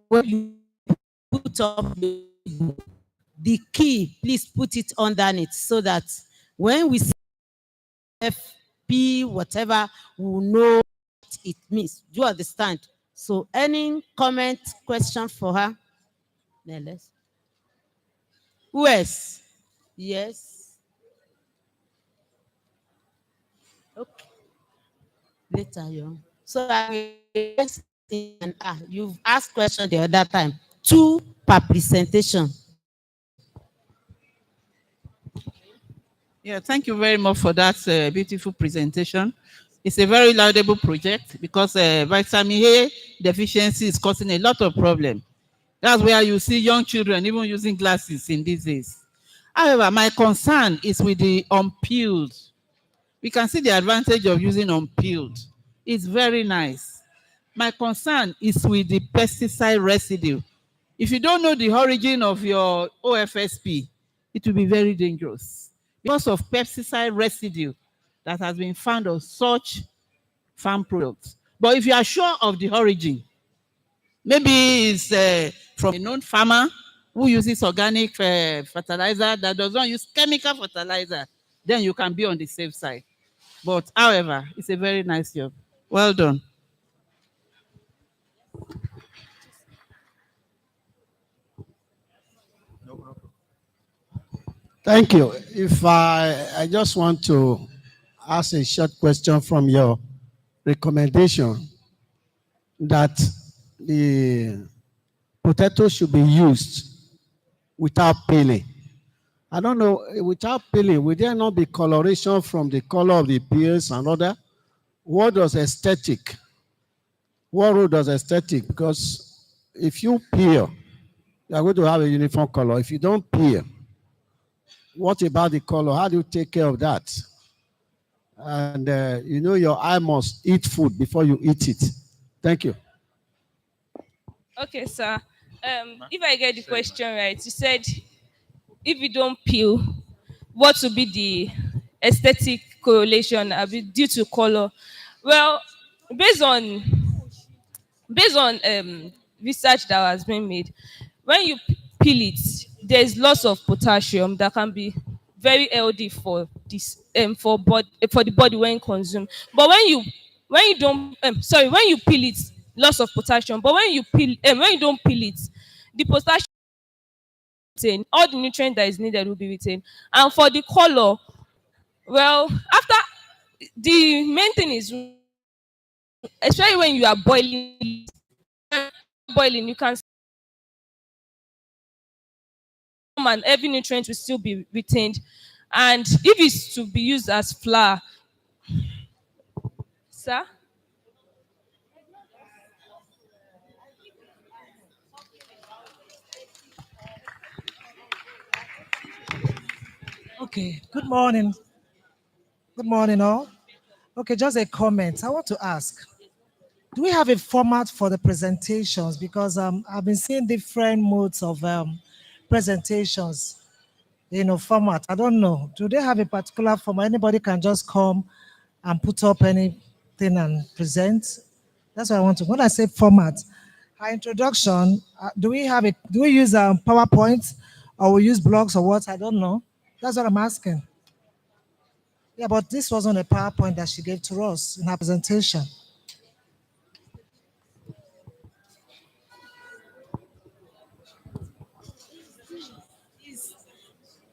when you put up the key, please put it underneath so that when we see FP, whatever, we will know what it means. Do you understand? So any comment, question for her? Neles. Who else? Yes. Okay. Later, you. So I will you've asked question the other time. 2 per presentation. Yeah, thank you very much for that beautiful presentation. It's a very laudable project because vitamin A deficiency is causing a lot of problems. That's where you see young children even using glasses in these days. However, my concern is with the unpeeled. We can see the advantage of using unpeeled. It's very nice. My concern is with the pesticide residue. If you don't know the origin of your OFSP, it will be very dangerous because of pesticide residue that has been found on such farm products. But if you are sure of the origin, maybe it's from a known farmer who uses organic fertilizer that does not use chemical fertilizer, then you can be on the safe side. But however, it's a very nice job. Well done. Thank you. If I just want to ask a short question from your recommendation that the potato should be used without peeling. I don't know, without peeling, will there not be coloration from the color of the peels and other? What does aesthetic? What role does aesthetic? Because if you peel, you are going to have a uniform color. If you don't peel, what about the color? How do you take care of that? And you know your eye must eat food before you eat it. Thank you. Okay, sir. If I get the question right, you said if you don't peel, what would be the aesthetic correlation due to color? Well, based on research that has been made, when you peel it, there's lots of potassium that can be very healthy for this for the body when consumed. But when you don't when you peel it, lots of potassium. But when you don't peel it, the potassium retain, all the nutrient that is needed will be retained. And for the color, well, after the main thing is, especially when you are boiling, you can and every nutrient will still be retained. And if it's to be used as flour, sir. Okay, good morning. Good morning, all. Okay, just a comment. I want to ask, do we have a format for the presentations? Because I've been seeing different modes of presentations, format. I don't know. Do they have a particular format? Anybody can just come and put up anything and present? That's what I want to. When I say format, our introduction, do we use PowerPoint or we use blogs or what? I don't know. That's what I'm asking. Yeah, but this wasn't a PowerPoint that she gave to us in her presentation.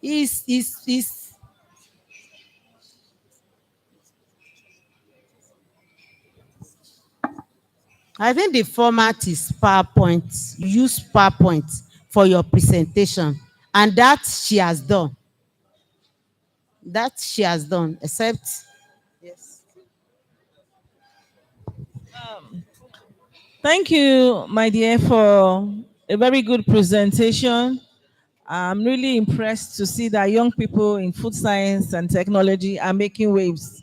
Is I think the format is PowerPoint. You use PowerPoint for your presentation, and that she has done. That she has done, except yes. Thank you, my dear, for a very good presentation. I'm really impressed to see that young people in food science and technology are making waves.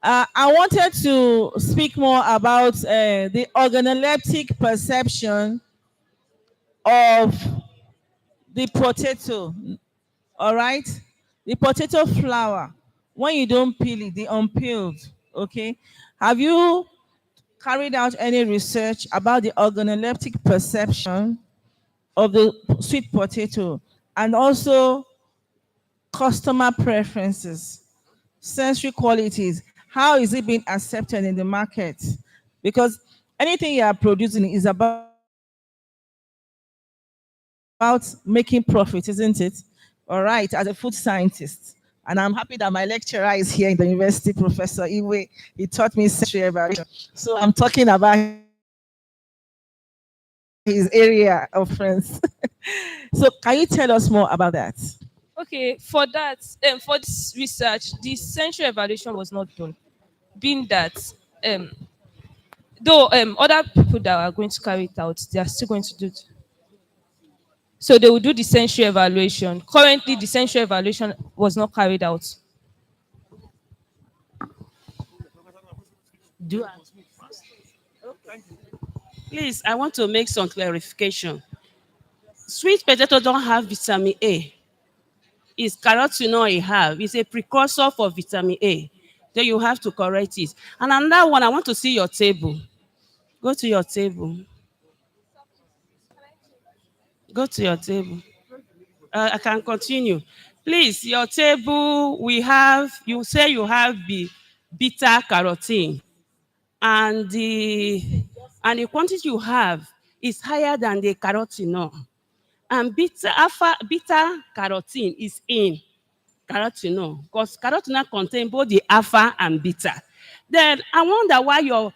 I wanted to speak more about the organoleptic perception of the potato, all right? The potato flour, when you don't peel it, the unpeeled, okay? Have you carried out any research about the organoleptic perception of the sweet potato and also customer preferences, sensory qualities? How is it being accepted in the market? Because anything you are producing is about making profit, isn't it? All right, as a food scientist. And I'm happy that my lecturer is here in the university, Professor Iwe. He taught me sensory evaluation. So I'm talking about his area of friends. So can you tell us more about that? Okay, for that, for this research, the sensory evaluation was not done. Being that, um, though other people that are going to carry it out, they are still going to do it. So they will do the sensory evaluation. Currently, the sensory evaluation was not carried out. Do Please, I want to make some clarification. Sweet potato don't have vitamin A. It's carotenoid it have. It's a precursor for vitamin A. Then you have to correct it. And another one, I want to see your table. Go to your table. Go to your table. I can continue. Please, your table, we have, you say you have beta carotene. And the quantity you have is higher than the carotene. And beta carotene is in carotene because carotene contains both the alpha and beta. Then I wonder why your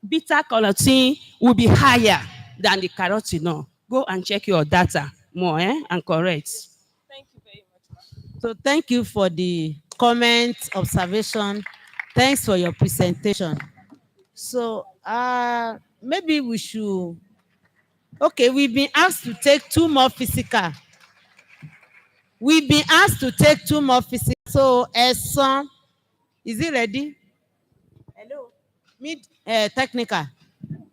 beta carotene will be higher than the carotene. Go and check your data more and correct. Thank you very much. So thank you for the comment, observation. Thanks for your presentation. So maybe we should. Okay, we've been asked to take two more physical. We've been asked to take two more physical. So Eson, is it ready? Hello. Mid technical.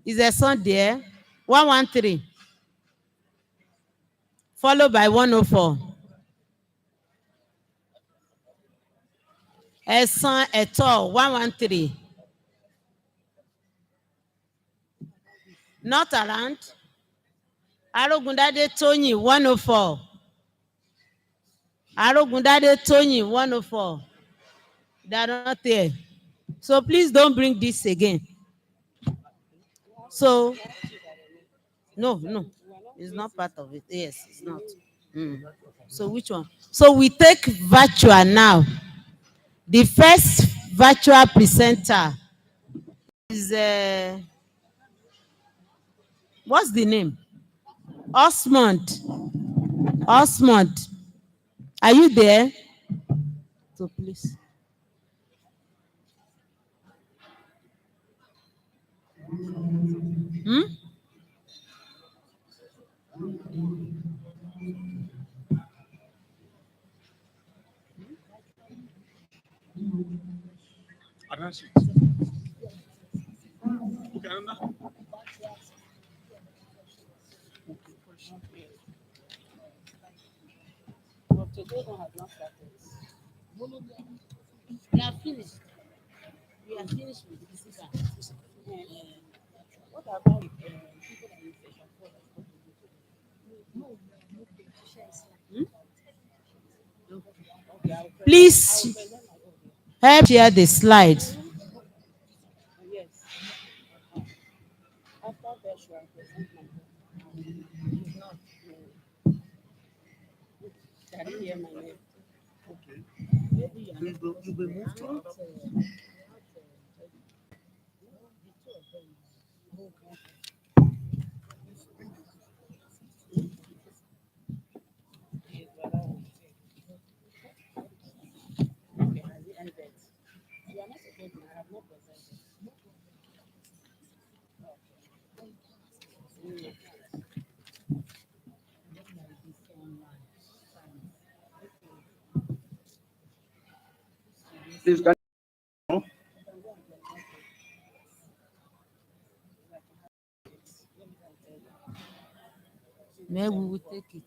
Is Eson there? 113. Followed by 104. Eson Eto 113. Not around. Arogundade Tony 104. Arogundade Tony 104. They are not there. So please don't bring this again. So no, it's not part of it. Yes, it's not. Mm. So which one? So we take virtual now. The first virtual presenter is what's the name? Osmond. Osmond. Are you there? So please. Hmm? We are finished. We are finished with this. What about people that you session for? Please help share the slide. Maybe we will take it.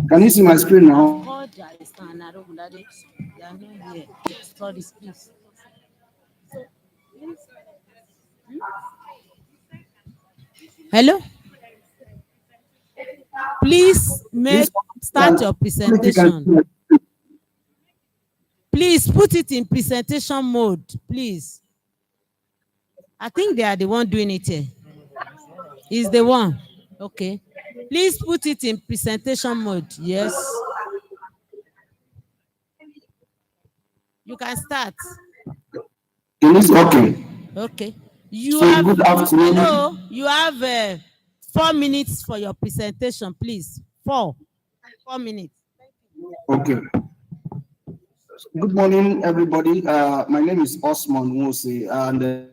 Can you see my screen now? Called Alexander Ogunlade. They are not here. Sorry, please. Hello? Please Please, start your if you can, presentation. Please put it in presentation mode, please. I think they are the one doing it here. Is the one. Okay. Please put it in presentation mode. Yes. You can start. it is okay. Okay. So good afternoon. Hello. You have 4 minutes for your presentation, please. 4 minutes. Okay. Good morning, everybody. My name is Osman Mose, and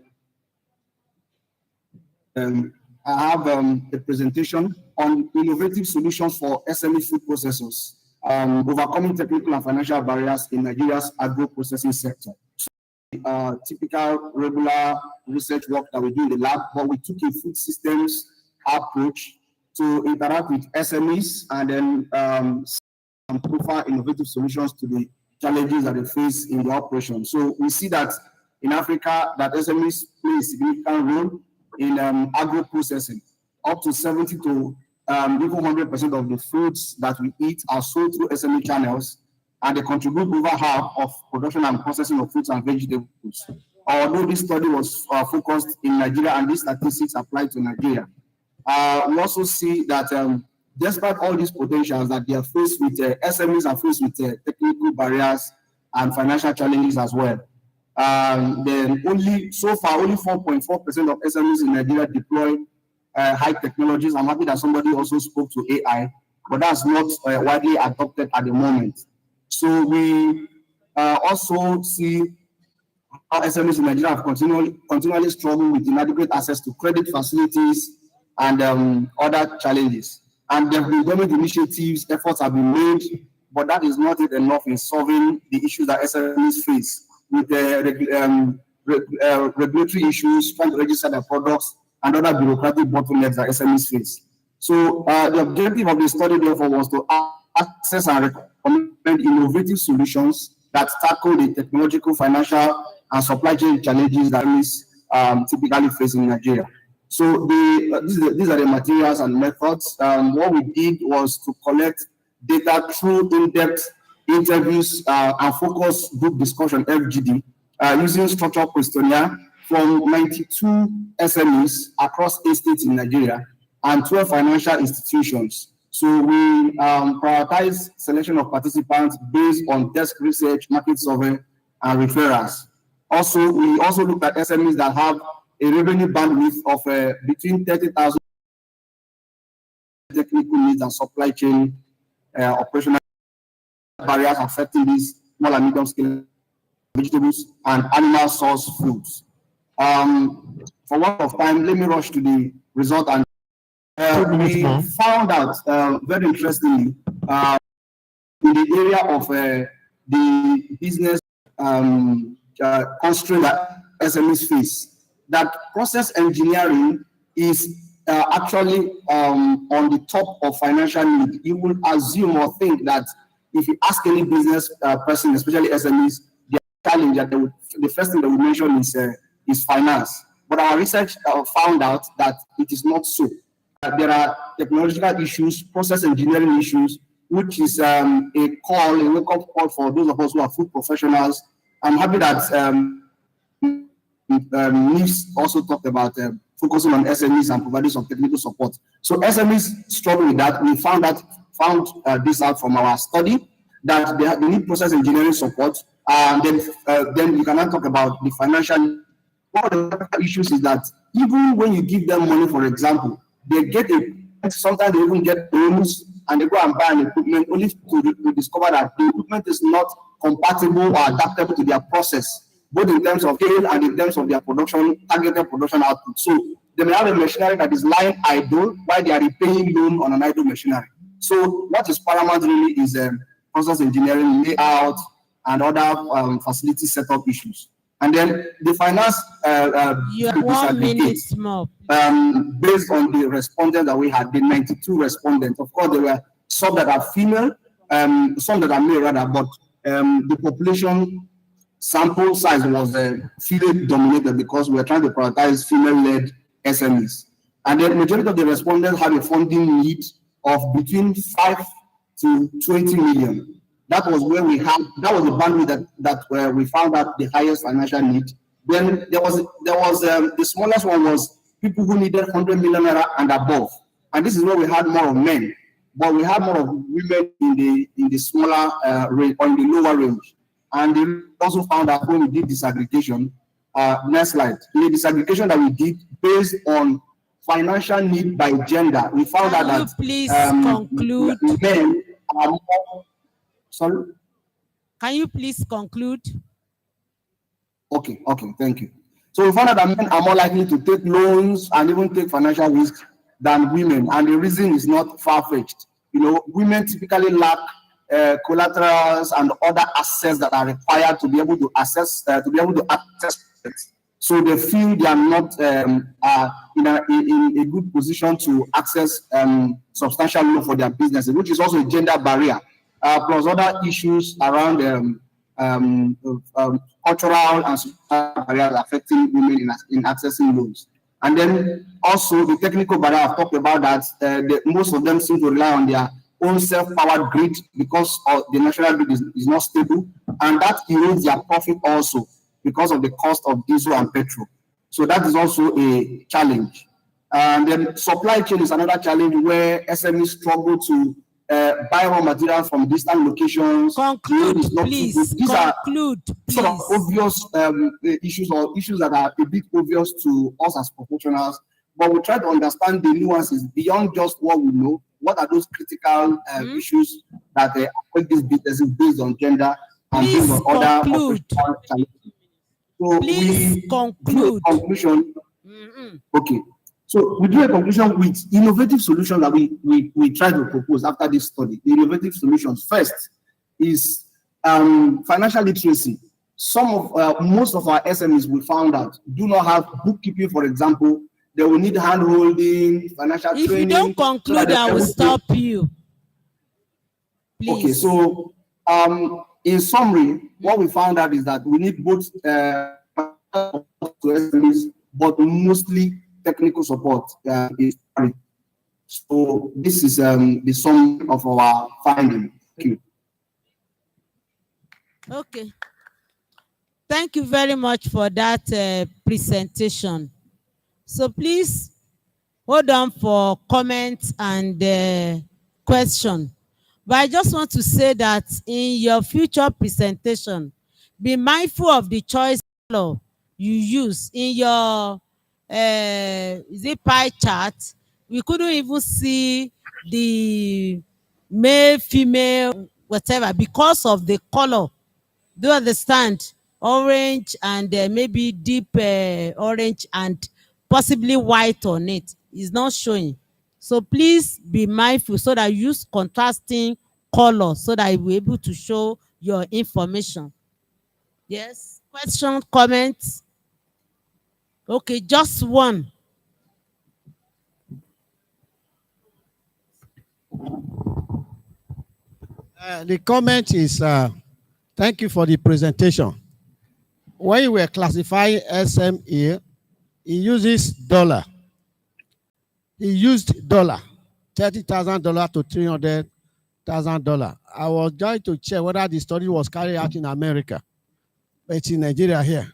I have a presentation on innovative solutions for SME food processors, overcoming technical and financial barriers in Nigeria's agro-processing sector. Typical regular research work that we do in the lab, but we took a food systems approach to interact with SMEs and then profile innovative solutions to the challenges that they face in the operation. So we see that in Africa, that SMEs play a significant role in agro processing. Up to 70 to even 100% of the foods that we eat are sold through SME channels, and they contribute over half of production and processing of fruits and vegetables. Although this study was focused in Nigeria, and these statistics apply to Nigeria, we also see that despite all these potentials that they are faced with, SMEs are faced with technical barriers and financial challenges as well. Then only 4.4% of SMEs in Nigeria deploy high technologies. I'm happy that somebody also spoke to AI, but that's not widely adopted at the moment. So we also see how SMEs in Nigeria have continually struggled with inadequate access to credit facilities and other challenges. And there have been government initiatives, efforts have been made, but that is not enough in solving the issues that SMEs face with regulatory issues, trying to register their products, and other bureaucratic bottlenecks that SMEs face. So the objective of the study, therefore, was to access and recommend innovative solutions that tackle the technological, financial, and supply chain challenges that SMEs typically face in Nigeria. So these are the materials and methods. What we did was to collect data through in-depth interviews and focus group discussion, FGD, using structured questionnaire from 92 SMEs across 8 states in Nigeria and 12 financial institutions. So we prioritize selection of participants based on desk research, market survey, and referrals. Also, we also looked at SMEs that have a revenue bandwidth of between 30,000 technical needs and supply chain operational barriers affecting these small and medium scale vegetables and animal source foods. For want of time, let me rush to the result. And we found out, very interestingly, in the area of the business constraint that SMEs face, that process engineering is actually on the top of financial need. You will assume or think that if you ask any business person, especially SMEs, the challenge that the first thing that we mention is finance. But our research found out that it is not so. There are technological issues, process engineering issues, which is a wake-up call for those of us who are food professionals. I'm happy that NIFST also talked about focusing on SMEs and providing some technical support. So SMEs struggle with that. We found this out from our study, that they need process engineering support. And then you cannot talk about the financial. One of the issues is that even when you give them money, for example, they get sometimes they even get loans and they go and buy an equipment only to discover that the equipment is not compatible or adaptable to their process, both in terms of scale and in terms of their targeted production output. So they may have a machinery that is lying idle while they are repaying loan on an idle machinery. So what is paramount really is process engineering, layout, and other facility setup issues. And then the finance You have 1 minute more. Based on the respondents that we had, the 92 respondents. Of course, there were some that are female, some that are male rather, but the population sample size was female dominated because we are trying to prioritize female-led SMEs. And the majority of the respondents had a funding need of between 5 to 20 million. That was where we had, that was the bandwidth that we found out the highest financial need. Then there was the smallest one was people who needed 100 million naira and above. And this is where we had more of men, but we had more of women in the smaller range or in the lower range. And they also found out when we did disaggregation, next slide, the disaggregation that we did based on financial need by gender, we found out that please conclude? Men are more, sorry? Can you please conclude? Okay, thank you. So we found out that men are more likely to take loans and even take financial risks than women, and the reason is not far-fetched. You know, women typically lack collaterals and other assets that are required to be able to access it. So they feel they are not in a good position to access substantial loan for their businesses, which is also a gender barrier, plus other issues around cultural and social barriers affecting women in accessing loans. And then also the technical barrier, I've talked about that. Most of them seem to rely on their own self-powered grid because the national grid is not stable, and that erodes their profit also because of the cost of diesel and petrol. So that is also a challenge. And then supply chain is another challenge where SMEs struggle to buy raw materials from distant locations. Conclude, please. These conclude, are please. sort of obvious issues or issues that are a bit obvious to us as professionals, but we try to understand the nuances beyond just what we know. What are those critical issues that affect these businesses based on gender and please based on other conclude. challenges? So please conclude. Conclusion. Okay. So we do a conclusion with innovative solutions that we try to propose after this study. The innovative solutions first is financial literacy. Most of our SMEs we found out do not have bookkeeping, for example. They will need hand-holding, financial training. If you don't conclude, I will stop you. Please. Okay, so in summary, what we found out is that we need both to SMEs, but mostly technical support. So this is the sum of our finding. Thank you. Okay. Thank you very much for that presentation. So please hold on for comments and question. But I just want to say that in your future presentation, be mindful of the choice color you use in your is it pie chart. We couldn't even see the male, female, whatever, because of the color. Do you understand? Orange and maybe deep orange and possibly white on it is not showing. So please be mindful so that you use contrasting color so that you'll be able to show your information. Yes, question, comments? Okay, just one. The comment is, thank you for the presentation. When you were classifying SME, he uses dollar. He used dollar, $30,000 to $300,000. I was trying to check whether the study was carried out in America, but it's in Nigeria here.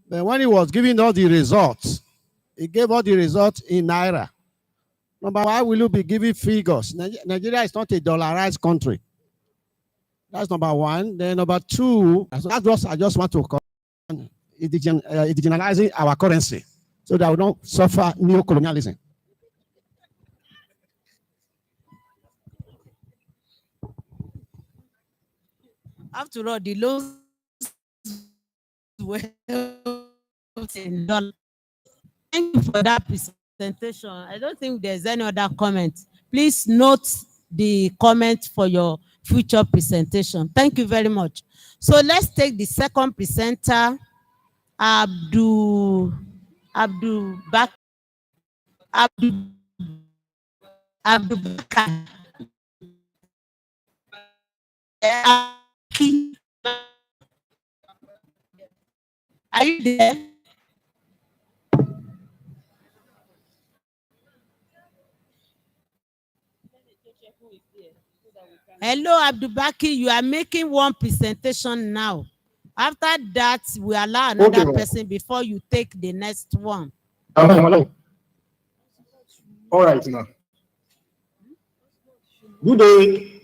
But when he was giving all the results, he gave all the results in Naira. Number one, will you be giving figures? Nigeria is not a dollarized country. That's number one. Then number two, that's what I just want to call indigenizing our currency so that we don't suffer neo-colonialism. After all, the loans were in dollars. Thank you for that presentation. I don't think there's any other comment. Please note the comment for your future presentation. Thank you very much. So let's take the second presenter, Abdul Bakar. Are you there? Hello, Abdubaki. You are making one presentation now. After that, we allow another person before you take the next one. All right, now. Good day,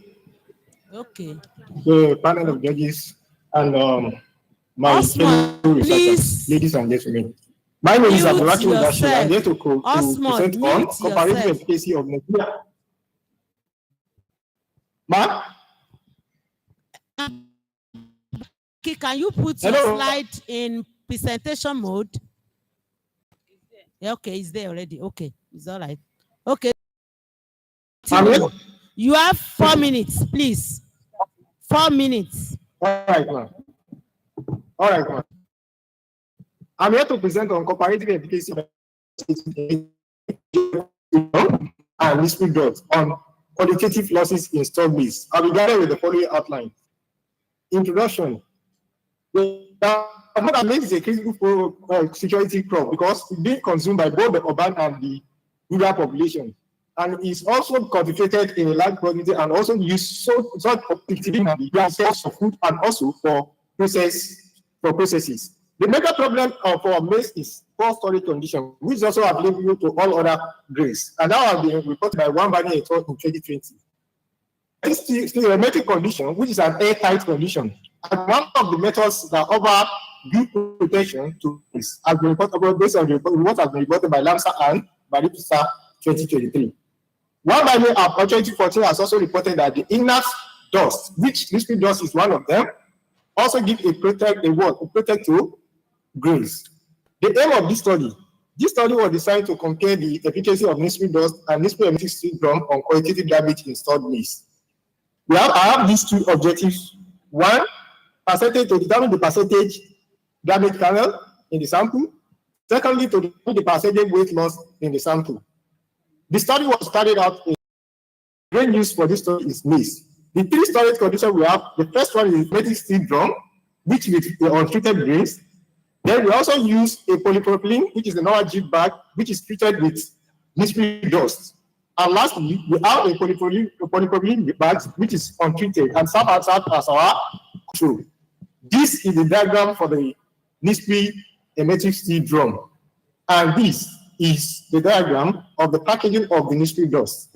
Okay. the panel of judges and my Osman, fellow researchers, please ladies and gentlemen. My name is mute Abdulrahman Mudashiru. I'm here yourself. to Osman, present on mute comparative yourself. efficacy of Nigeria. Ma? Okay, can you put your slide in presentation mode? Yeah, okay, it's there already. Okay, it's all right. Okay. You have 4 minutes, please. 4 minutes. All right, ma. All right, ma. I'm here to present on comparative efficacy of and NIFST dot on qualitative losses in stock base. I'll be guided with the following outline. Introduction. What maize is a critical security crop because it's being consumed by both the urban and the rural population, and is also cultivated in a large quantity and also used so effectively in the source of food and also for processes. The major problem of our maize is poor storage condition, which is also applicable to all other grains, and that has been reported by one body in 2020. This hermetic condition, which is an airtight condition, and one of the methods that offer good protection to this has been reported based on what has been reported by LAMSA and by NIFST 2023. One by way of 2014 has also reported that the inert dust, which NIFST dust is one of them, also give a protective grains. The aim of this study was designed to compare the efficacy of NIFST dust and NIFST emission syndrome on qualitative damage in stored maize. I have these two objectives. One, percentage to determine the percentage damage kernel in the sample. Secondly, to determine the percentage weight loss in the sample. The study was carried out in grain used for this study is maize. The three storage conditions we have, the first one is hermetic steel drum, which with untreated grains. Then we also use a polypropylene, which is the normal jib bag, which is treated with NIFST dust. And lastly, we have a polypropylene bag, which is untreated and serve as our control. This is the diagram for the NIFST hermetic steel drum. And this is the diagram of the packaging of the NIFST dust.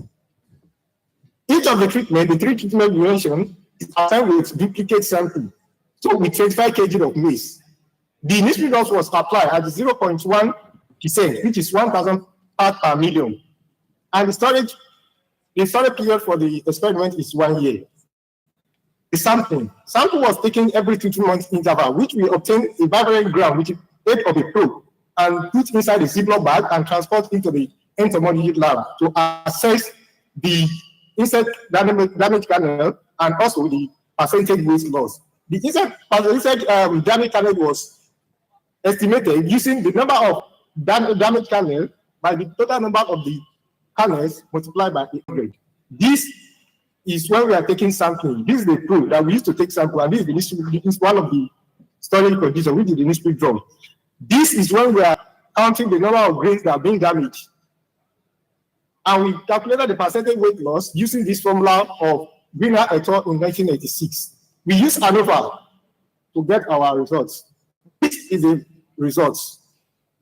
Each of the three treatments we mentioned is assigned with duplicate sample. So with 25 kg of maize. The NIFST dust was applied at 0.1%, which is 1,000 parts per million. And the storage period for the experiment is 1 year. The sample was taken every 2 months interval, which we obtained a vibrant gram, which is 8 of a probe, and put inside a Ziploc bag and transport into the entomology lab to assess the insect damage kernel and also the percentage weight loss. The insect damage kernel was estimated using the number of damage kernel by the total number of the kernels multiplied by 100. This is when we are taking sampling. This is the proof that we used to take sample, and this is one of the storage conditions, which is the NIFST drum. This is when we are counting the number of grains that are being damaged. And we calculated the percentage weight loss using this formula of Greener et al. In 1986. We use ANOVA to get our results. This is the results.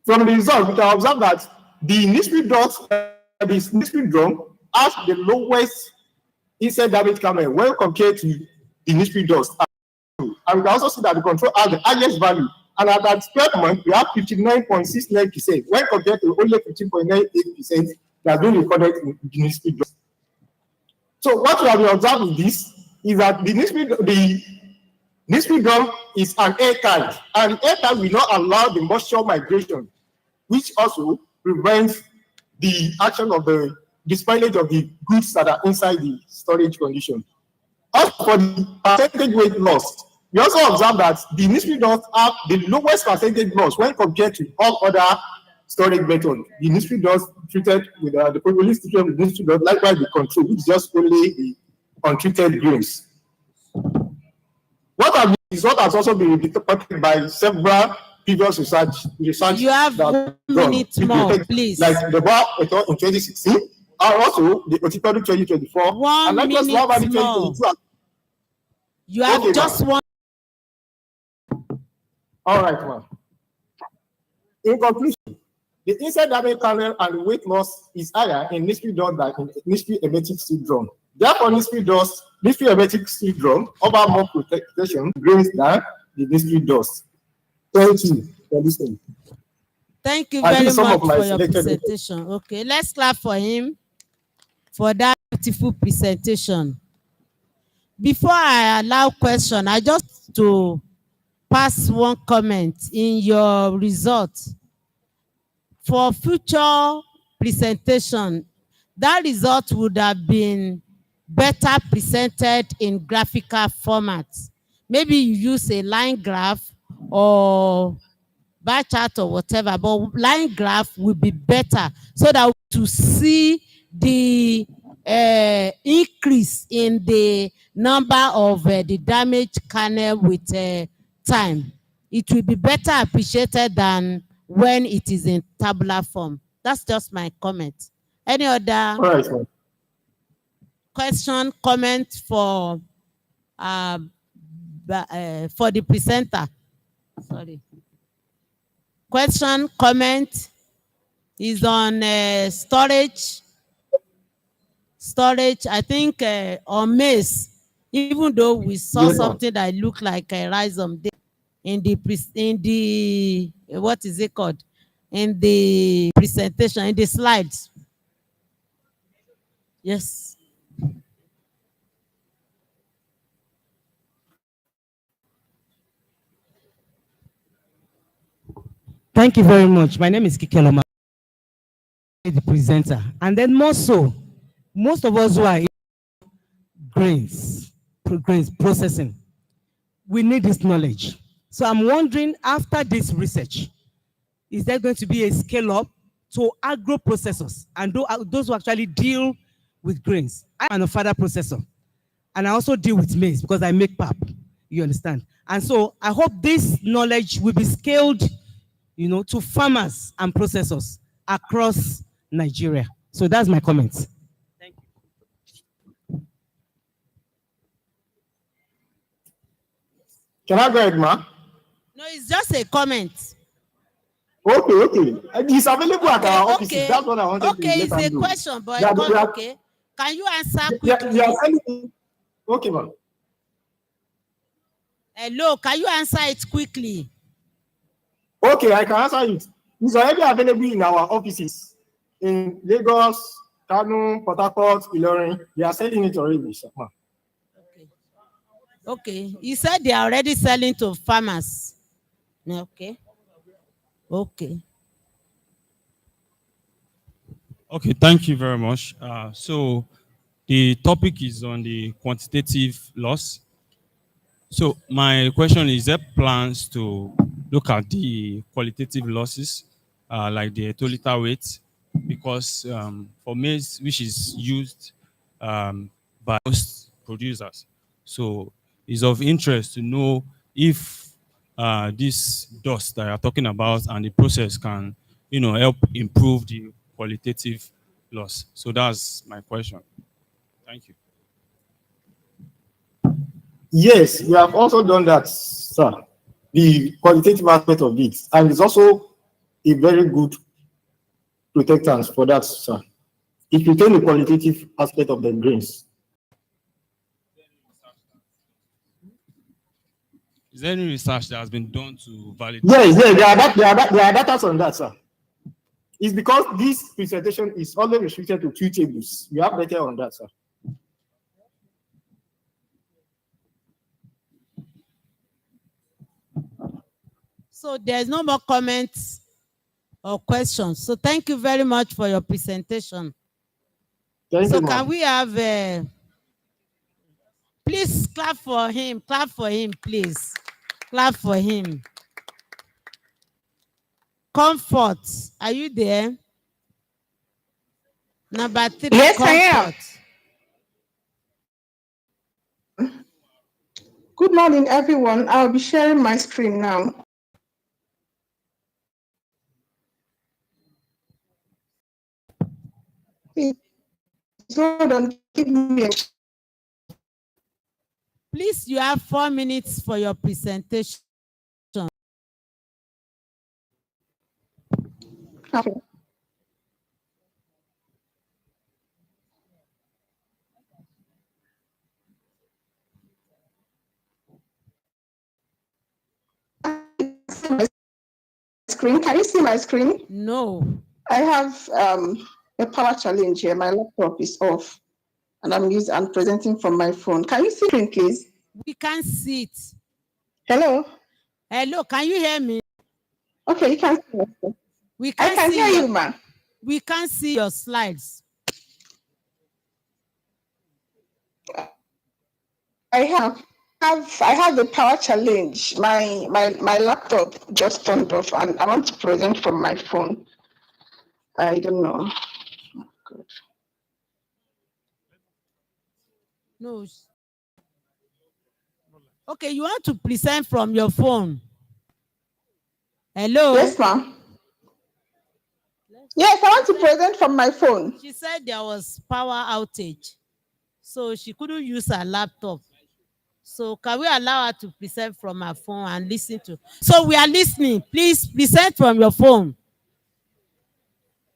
From the results, we can observe that the NIFST drum has the lowest insect damage kernel when compared to the NIFST dust. And we can also see that the control has the highest value. And at that 12 months, we have 59.69% when compared to only 15.98% that has been recorded in the NIFST dust. So what we have observed with this is that the NIFST drum is an airtight, and the airtight will not allow the moisture migration, which also prevents the action of the spoilage of the goods that are inside the storage condition. As for the percentage weight loss, we also observe that the NIFST dust have the lowest percentage loss when compared to all other storage methods. The NIFST dust treated with the probabilistic treatment with NIFST dust, likewise the control, which is just only the untreated grains. What has also been reported by several previous research You have that 1 minute more, please. like the bar in 2016, and also the Otitodu 2024, 1 and not just minute one more. 2022. You have Okay, just one. All right, ma'am. In conclusion, the inside damage channel and the weight loss is higher in NIFST dust than in NIFST emetic syndrome. Therefore, NIFST emetic syndrome offer more protection grains than the NIFST dust. Thank you for listening. Thank you very much for your presentation. Okay, let's clap for him for that beautiful presentation. Before I allow question, I just to pass one comment in your result. For future presentation, that result would have been better presented in graphical format. Maybe you use a line graph or bar chart or whatever, but line graph will be better so that to see the increase in the number of the damage kernel with time. It will be better appreciated than when it is in tabular form. That's just my comment. Any other question, comment for the presenter? Sorry. Question, comment is on storage. Storage, I think on maize, even though we saw something that looked like a rhizome there in the what is it called? In the presentation, in the slides. Yes. Thank you very much. My name is Kikeloma, the presenter. And then more so, most of us who are in grains processing, we need this knowledge. So I'm wondering, after this research, is there going to be a scale up to agro processors and those who actually deal with grains? I'm a further processor, and I also deal with maize because I make pap, you understand? And so I hope this knowledge will be scaled, to farmers and processors across Nigeria. So that's my comment. Thank you. Can I go ahead, ma? No, it's just a comment. Okay. It's available at our offices. Okay. That's what I wanted to let it's a know. question, but okay. Can you answer quickly? Okay, ma'am. Hello, can you answer it quickly? Okay, I can answer it. It's already available in our offices in Lagos, Kano, Port Harcourt, Ilorin. They are selling it already, ma'am. Okay. You said they are already selling to farmers. Okay. Okay, thank you very much. So the topic is on the quantitative loss. So my question is, there plans to look at the qualitative losses, like the hectoliter weight? Because for maize, which is used by most producers, so it's of interest to know if this dust that you're talking about and the process can, help improve the qualitative loss. So that's my question. Thank you. Yes, we have also done that, sir. The qualitative aspect of it, and it's also a very good protectant for that, sir. It retains the qualitative aspect of the grains. Is there any research that has been done to validate? Yes, there are data on that, sir. It's because this presentation is only restricted to 2 tables. We have data on that, sir. So there's no more comments or questions. So thank you very much for your presentation. Thank you, can we have please clap for him, please. Clap for him. Comfort, are you there? Number 3, yes, Comfort. I am. Good morning, everyone. I'll be sharing my screen now. hold on, give me a... Please, you have 4 minutes for your presentation. Okay. Screen. Can you see my screen? No. I have a power challenge here. My laptop is off, and I'm presenting from my phone. Can you see the screen, please? We can't see it. Hello. Hello, can you hear me? Okay, you can see me. We can't I can see hear your, you, ma. We can't see your slides. I have a power challenge. My laptop just turned off, and I want to present from my phone. I don't know. Good. No. Okay, you want to present from your phone. Hello? Yes, ma'am. Yes, I want to present from my phone. She said there was power outage, so she couldn't use her laptop. So can we allow her to present from her phone and listen to? So we are listening. Please present from your phone.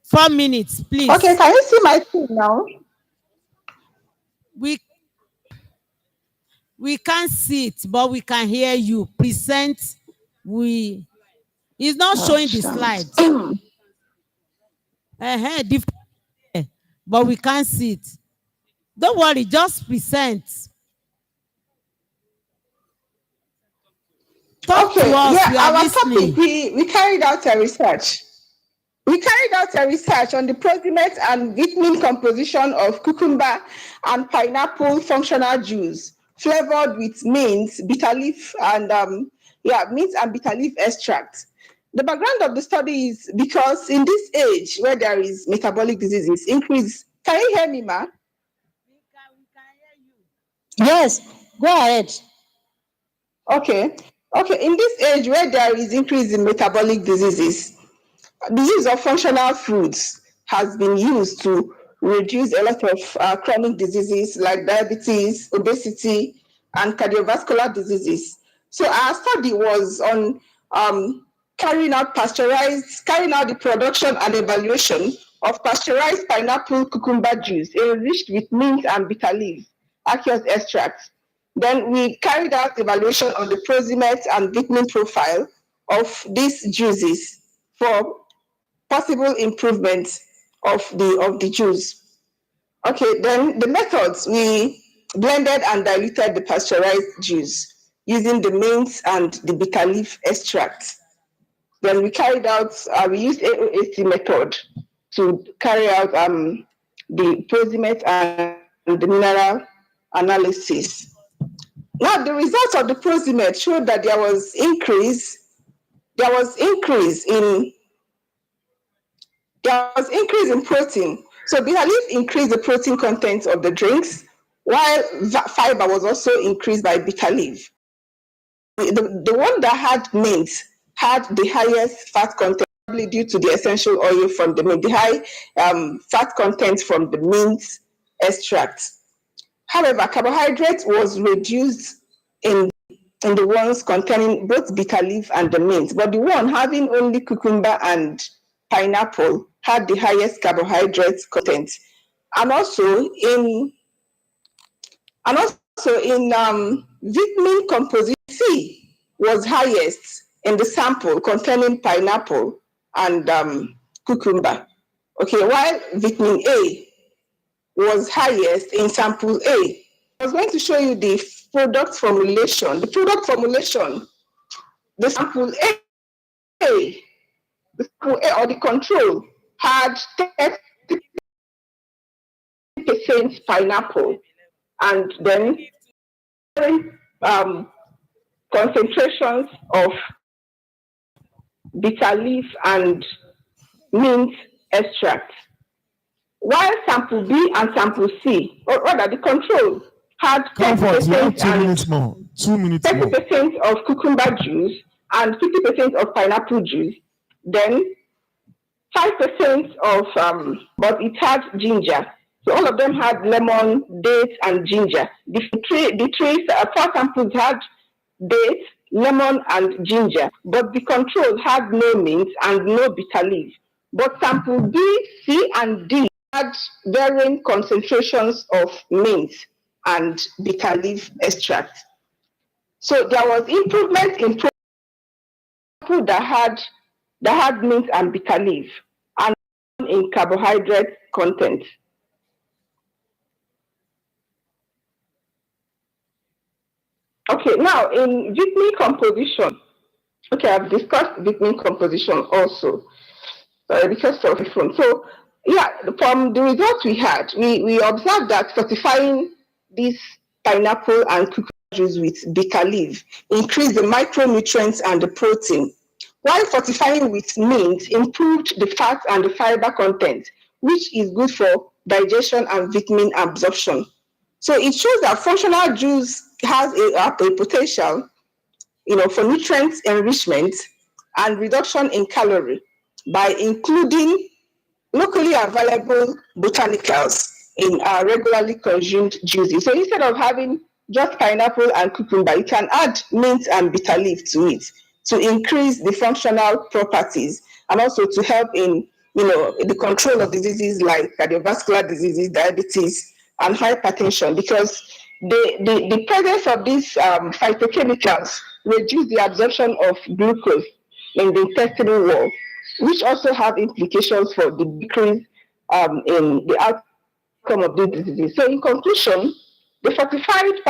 4 minutes, please. Okay, can you see my screen now? We can't see it, but we can hear you. Present. It's not showing the slides. But we can't see it. Don't worry, just present. Talk to us. Yeah, we are our listening. topic, we carried out a research. We carried out a research on the proximate and vitamin composition of cucumber and pineapple functional juice, flavored with mint, bitter leaf, and mint and bitter leaf extract. The background of the study is because in this age where there is metabolic diseases increase. Can you hear me, ma? We can hear you. Yes, go ahead. Okay. In this age where there is increase in metabolic diseases, the use of functional foods has been used to reduce a lot of chronic diseases like diabetes, obesity, and cardiovascular diseases. So our study was on carrying out the production and evaluation of pasteurized pineapple cucumber juice enriched with mint and bitter leaf, aqueous extracts. Then we carried out evaluation on the proximate and vitamin profile of these juices for possible improvements of the juice. Okay, then the methods, we blended and diluted the pasteurized juice using the mint and the bitter leaf extract. Then we used AOAC method to carry out the proximate and the mineral analysis. Now, the results of the proximate showed that there was increase in protein. So bitter leaf increased the protein content of the drinks, while fiber was also increased by bitter leaf. The one that had mint had the highest fat content, probably due to the essential oil from the mint, the high fat content from the mint extract. However, carbohydrate was reduced in the ones containing both bitter leaf and the mint, but the one having only cucumber and pineapple had the highest carbohydrate content. And also in vitamin composition, C was highest in the sample containing pineapple and cucumber. Okay, while vitamin A was highest in sample A. I was going to show you the product formulation. The product formulation, the sample A, or the control had 30% pineapple, and then concentrations of bitter leaf and mint extract. While sample B and sample C, or rather the control, had 30% 2 minutes more. 2 minutes more. 30% of cucumber juice and 50% of pineapple juice. Then 5% of, but it had ginger. So all of them had lemon, dates, and ginger. The 4 samples had dates, lemon, and ginger, but the control had no mint and no bitter leaf. But sample B, C, and D had varying concentrations of mint and bitter leaf extract. So there was improvement in sample that had mint and bitter leaf, and in carbohydrate content. Okay, now in vitamin composition. Okay, I've discussed vitamin composition also. Because of the phone. So yeah, from the results we had, we observed that fortifying this pineapple and cucumber juice with bitter leaf increased the micronutrients and the protein, while fortifying with mint improved the fat and the fiber content, which is good for digestion and vitamin absorption. So it shows that functional juice has a potential, for nutrient enrichment and reduction in calorie by including locally available botanicals in our regularly consumed juices. So instead of having just pineapple and cucumber, you can add mint and bitter leaf to it to increase the functional properties and also to help in the control of diseases like cardiovascular diseases, diabetes, and hypertension, because the presence of these phytochemicals reduce the absorption of glucose in the intestinal wall, which also have implications for the decrease in the outcome of these diseases. So in conclusion, the fortified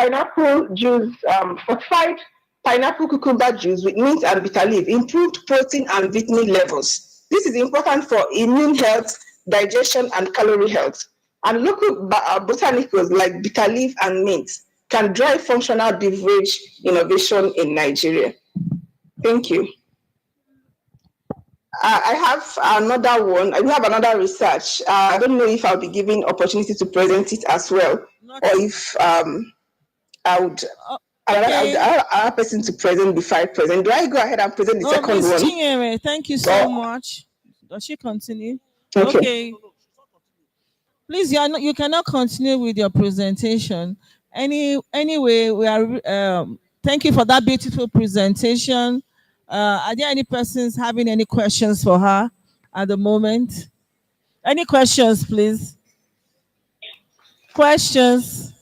pineapple cucumber juice with mint and bitter leaf improved protein and vitamin levels. This is important for immune health, digestion, and calorie health. And local botanicals like bitter leaf and mint can drive functional beverage innovation in Nigeria. Thank you. I have another one. We have another research. I don't know if I'll be given opportunity to present it as well, or if I would allow another person to present before I present. Do I go ahead and present the second Ms. one? Chinyere, thank you so much. Does she continue? Okay. Please, you cannot continue with your presentation. Anyway, we are. Thank you for that beautiful presentation. Are there any persons having any questions for her at the moment? Any questions, please? Questions?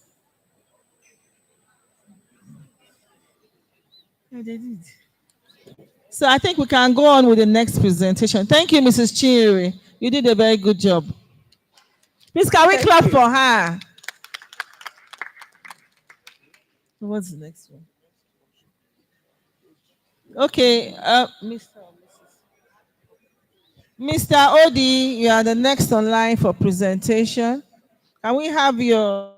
Yeah, they did. So I think we can go on with the next presentation. Thank you, Mrs. Chiri. You did a very good job. Please, can we clap for her? What's the next one? Okay, Mr. Odi, you are the next online for presentation. Can we have your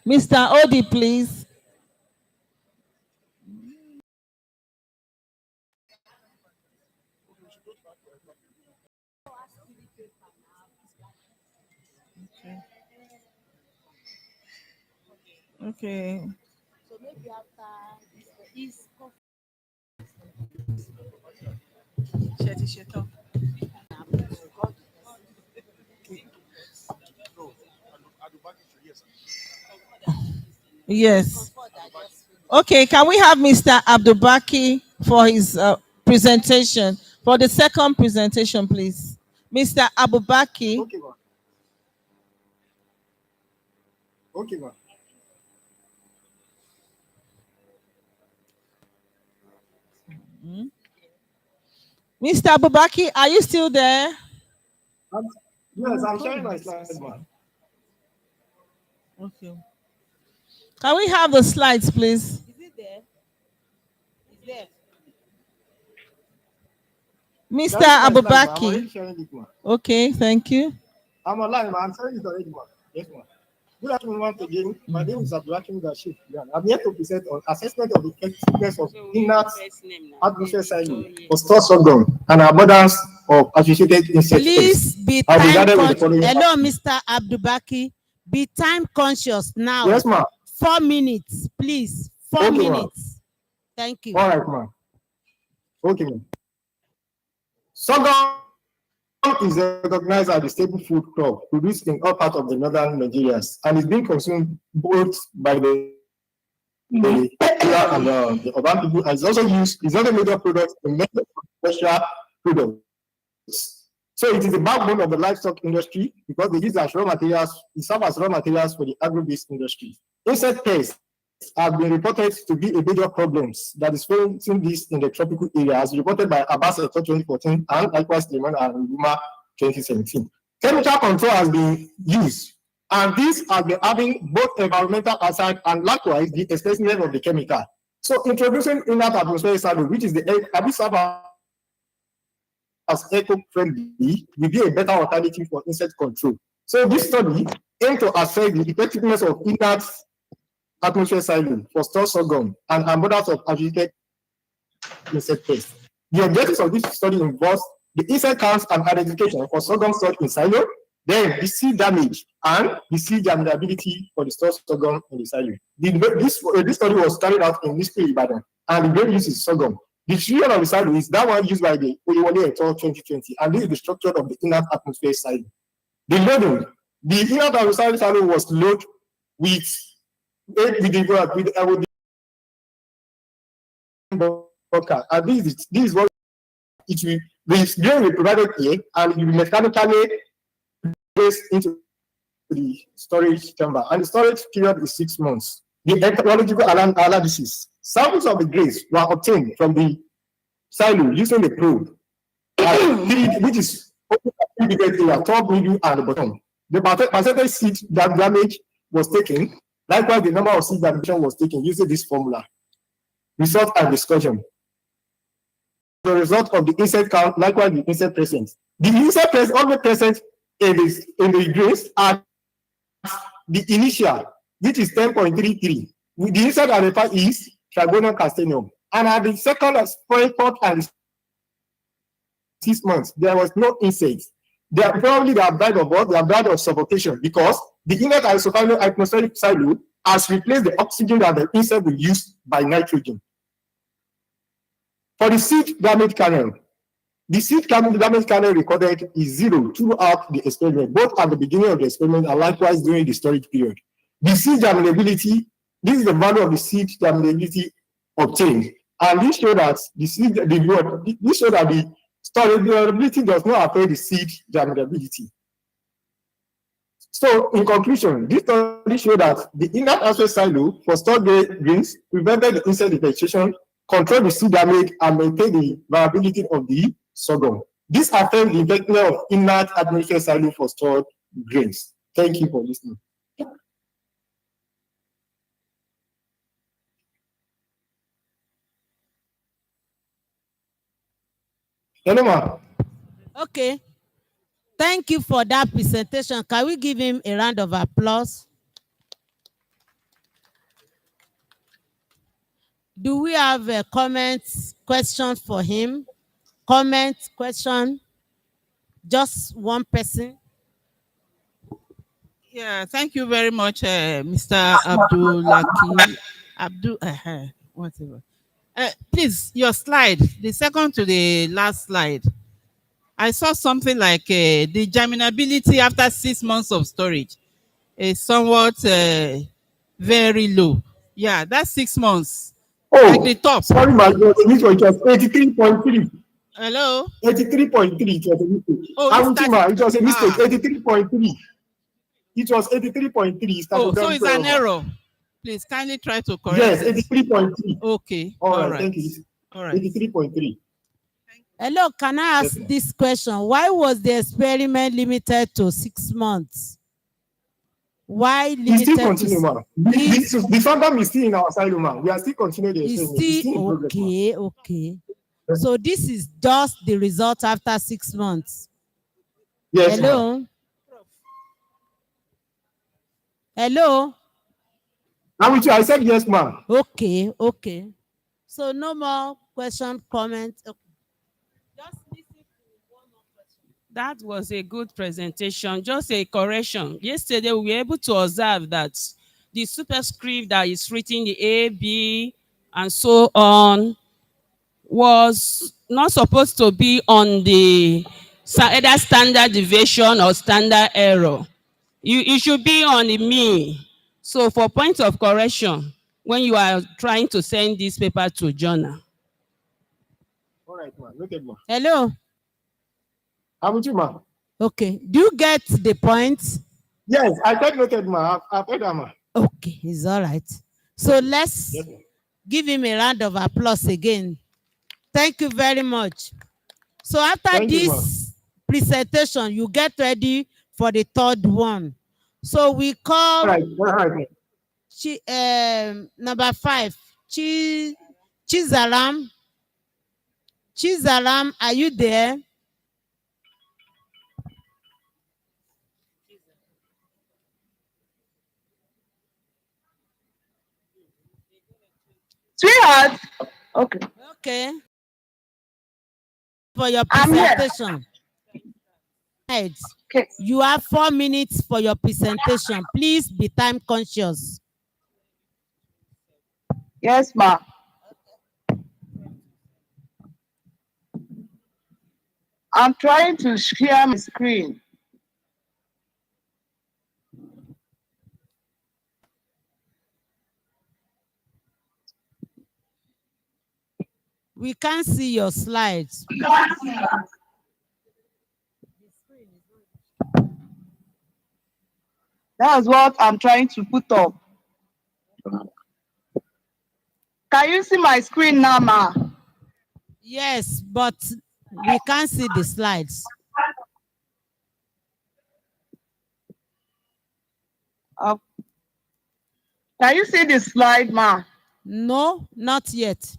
Mr. Odi, please? Okay. So maybe after his Yes. Okay, can we have Mr. Abdubaki for his presentation, for the second presentation, please? Mr. Abubaki. Okay, ma. Okay, ma. Mr. Abubaki, are you still there? Yes, I'm sharing my slides, ma. Okay. Can we have the slides, please? Is it there? Is there? Mr. Abubaki. Okay, thank you. I'm online, ma. I'm sharing it already, ma. Yes, ma. Good afternoon once again. My name is Abdulhakim Rashid. I'm here to present on assessment of the effectiveness of innate atmosphere silage for store sorghum and abundance of associated insects. Please be time conscious. Hello, Mr. Abdubaki. Be time conscious now. Yes, ma'am. 4 minutes, please. 4 minutes. Thank you. All right, ma'am. Okay, ma'am. Sorghum is recognized as the staple food crop produced in all parts of the northern Nigeria and is being consumed both by the rural and the urban people, and it's also used, it's not a major product in many special products. So it is the backbone of the livestock industry because they use as raw materials, it serves as raw materials for the agro-based industry. Insect pests have been reported to be a major problem that is facing this in the tropical area, as reported by Abbas et 2014 and likewise Lemon and Luma 2017. Chemical control has been used, and these have been having both environmental hazard and likewise the expensiveness of the chemical. So introducing inert atmospheric salad, which is the as eco-friendly, will be a better alternative for insect control. So this study aimed to assess the effectiveness of inert atmospheric silo for store sorghum and models of agitated insect pests. The objectives of this study involves the insect counts and identification for sorghum stored in silo, then the seed damage and the seed germinability for the stored sorghum in the silo. This study was carried out in NIFST Ibadan, and the grain used is sorghum. The distribution of the silo is that one used by the Oyewole et al. 2020, and this is the structure of the inert atmosphere silo. The loading, the inert atmosphere silo was loaded with and this is what it will, the grain will provided here, and it will mechanically placed into the storage chamber, and the storage period is 6 months. The ecological analysis, samples of the grains were obtained from the silo using the probe, which is top, middle, and the bottom. The percentage seed that damage was taken. Likewise, the number of seed dimension was taken using this formula. Result and discussion. The result of the insect count, likewise the insect presence. The insect presence only present in the grains at the initial, which is 10.33. The insect identified is Trigonum castaneum. And at the second point and 6 months, there was no insects. They have died of what? They have died of suffocation because the inert atmospheric silo has replaced the oxygen that the insect will use by nitrogen. For the seed damage kernel, the seed damage kernel recorded is 0 throughout the experiment, both at the beginning of the experiment and likewise during the storage period. The seed germinability, this is the value of the seed germinability obtained, and this shows that the storage durability does not affect the seed germinability. So, in conclusion, this study showed that the inert atmosphere silo for stored grains prevented the insect infestation, controlled the seed damage, and maintained the viability of the sorghum. This affirmed the effectiveness of inert atmosphere silo for stored grains. Thank you for listening. Hello, Okay. Thank you for that presentation. Can we give him a round of applause? Do we have a comment, question for him? Comment, question? Just one person? Yeah, thank you very much, Mr. Abdulaki. Whatever. Please, your slide, the second to the last slide. I saw something like the germinability after 6 months of storage is somewhat very low. Yeah, that's 6 months. Like the top. Sorry, my God, it was 83.3. Hello? 83.3, it was a mistake. Oh, it was a mistake, 83.3. It was 83.3. Oh, so it's an error. Please kindly try to correct yes, it. 83.3. Okay. All right, thank you. All right. 83.3. Hello, can I ask this question? Why was the experiment limited to 6 months? Why limited still continue, ma'am. The sorghum is still in our silo, ma'am. We are still continuing the experiment. It's still okay, okay. So this is just the result after 6 months. Yes. Hello. Hello. I said yes, ma'am. Okay, okay. So no more question, comment. Okay. Just listen to one more question. That was a good presentation. Just a correction. Yesterday, we were able to observe that the superscript that is written, the A, B, and so on, was not supposed to be on the either standard deviation or standard error. It should be on the mean. So for point of correction, when you are trying to send this paper to journal. All right, ma. Noted, ma. Hello. I'm with you, ma. Okay. Do you get the point? Yes, I got noted, ma. I've heard that, ma. Okay, it's all right. So let's Yes, ma. give him a round of applause again. Thank you very much. So after Thank you, ma. this presentation, you get ready for the third one. So we call All right. number 5, Chizaram. Chizaram, are you there? Sweetheart. Okay. Okay. For your I'm here. presentation. Right. Okay. You have 4 minutes for your presentation. Please be time conscious. Yes, ma. I'm trying to share my screen. We can't see your slides. That's what I'm trying to put up. Can you see my screen now, ma? Yes, but we can't see the slides. Can you see the slide, ma? No, not yet.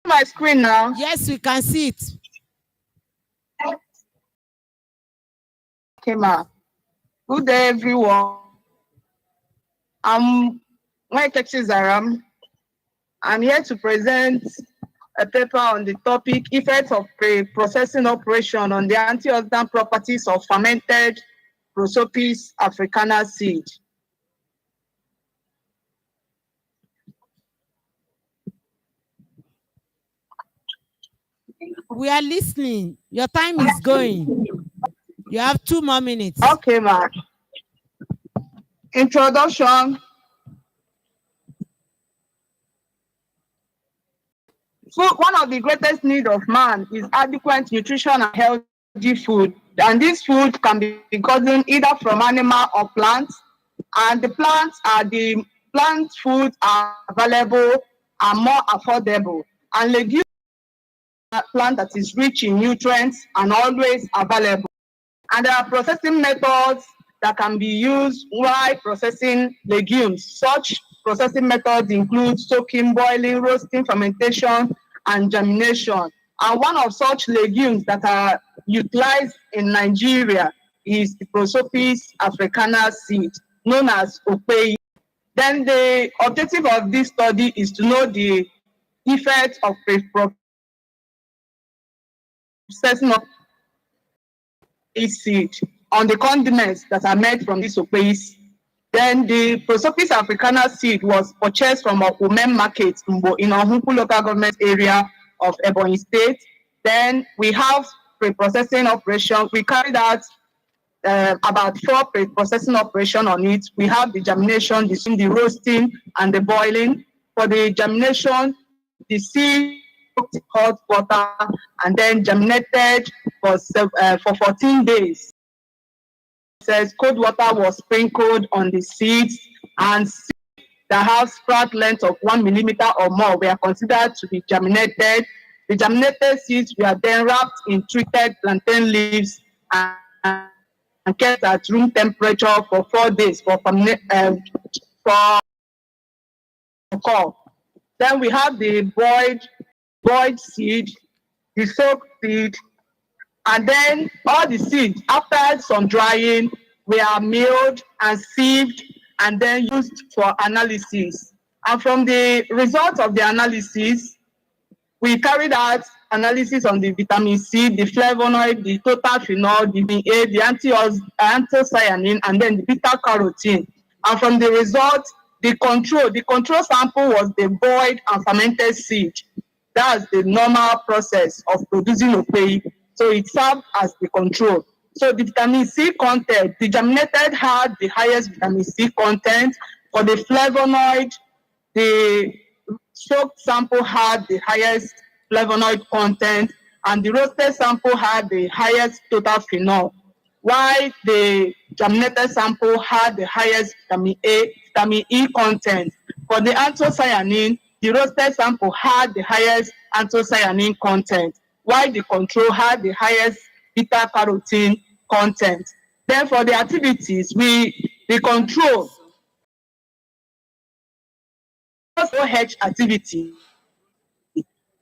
My screen now? Yes, we can see it. Okay, ma. Good day, everyone. I'm Chizaram. I'm here to present a paper on the topic effects of pre-processing operation on the antioxidant properties of fermented Prosopis africana seed. We are listening. Your time is going. You have 2 more minutes. Okay, ma. Introduction. So one of the greatest needs of man is adequate nutrition and healthy food. And this food can be gotten either from animal or plants. And the plant foods are available and more affordable. And legumes are a plant that is rich in nutrients and always available. And there are processing methods that can be used while processing legumes. Such processing methods include soaking, boiling, roasting, fermentation, and germination. And one of such legumes that are utilized in Nigeria is the Prosopis africana seed, known as okpei. Then the objective of this study is to know the effect of processing of seed on the condiments that are made from this okpei. Then the Prosopis africana seed was purchased from a women market in Ohunku local government area of Ebonyi State. Then we have pre-processing operation. We carried out about 4 pre-processing operation on it. We have the germination, the roasting, and the boiling. For the germination, the seed cooked in hot water and then germinated for 14 days. Says cold water was sprinkled on the seeds, and seeds that have sprout length of 1 millimeter or more were considered to be germinated. The germinated seeds were then wrapped in treated plantain leaves and and kept at room temperature for 4 days for call. Then we have the boiled seed, the soaked seed, and then all the seeds, after some drying, were milled and sieved and then used for analysis. And from the results of the analysis, we carried out analysis on the vitamin C, the flavonoid, the total phenol, the VA, the anthocyanin, and then the beta carotene. And from the results, the control sample was the boiled and fermented seed. That's the normal process of producing opei. So it served as the control. So the vitamin C content, the germinated had the highest vitamin C content. For the flavonoid, the soaked sample had the highest flavonoid content, and the roasted sample had the highest total phenol, while the germinated sample had the highest vitamin E content. For the anthocyanin, the roasted sample had the highest anthocyanin content, while the control had the highest beta carotene content. Then for the activities, the control OH activity.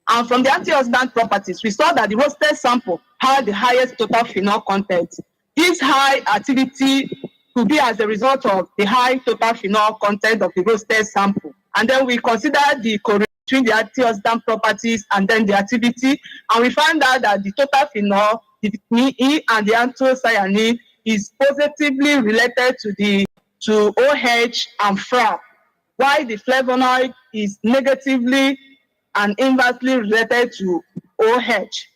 And from the antioxidant properties, we saw that the roasted sample had the highest total phenol content. This high activity could be as a result of the high total phenol content of the roasted sample. And then we considered the correlation between the antioxidant properties and then the activity, and we found out that the total phenol, the vitamin E, and the anthocyanin is positively related to OH and FRAP, while the flavonoid is negatively and inversely related to OH.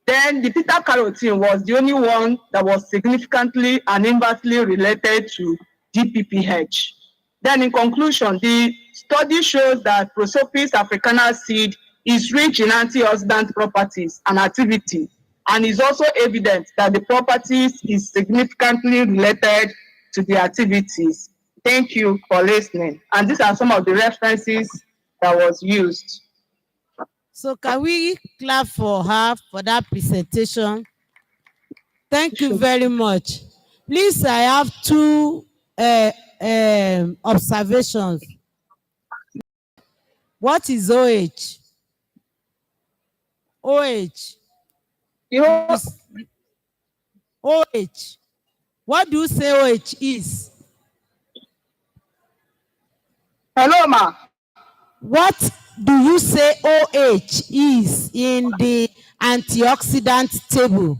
Then the beta carotene was the only one that was significantly and inversely related to DPPH. Then in conclusion, the study shows that Prosopis africana seed is rich in antioxidant properties and activity, and is also evident that the properties is significantly related to the activities. Thank you for listening. And these are some of the references that was used. So can we clap for her for that presentation? Thank you very much. Please, I have two observations. What is OH? OH. OH. What do you say OH is? Hello, ma. What do you say OH is in the antioxidant table?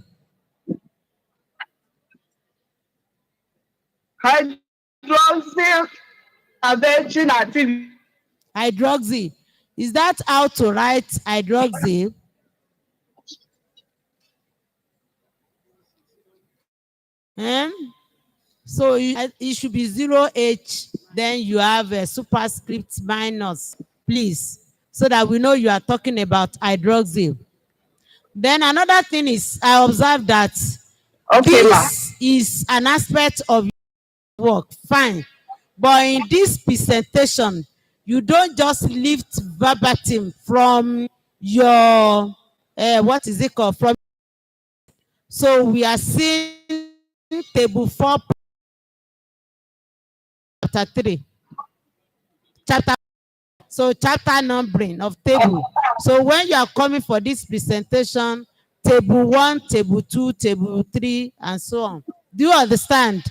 Hydroxy averting activity. Hydroxy. Is that how to write hydroxy? So it should be 0H, then you have a superscript minus, please, so that we know you are talking about hydroxy. Then another thing is, I observed that this is an aspect of your work, fine. But in this presentation, you don't just lift verbatim from your, what is it called? So we are seeing table 4, chapter 3. So chapter numbering of table. So when you are coming for this presentation, table 1, table 2, table 3, and so on. Do you understand?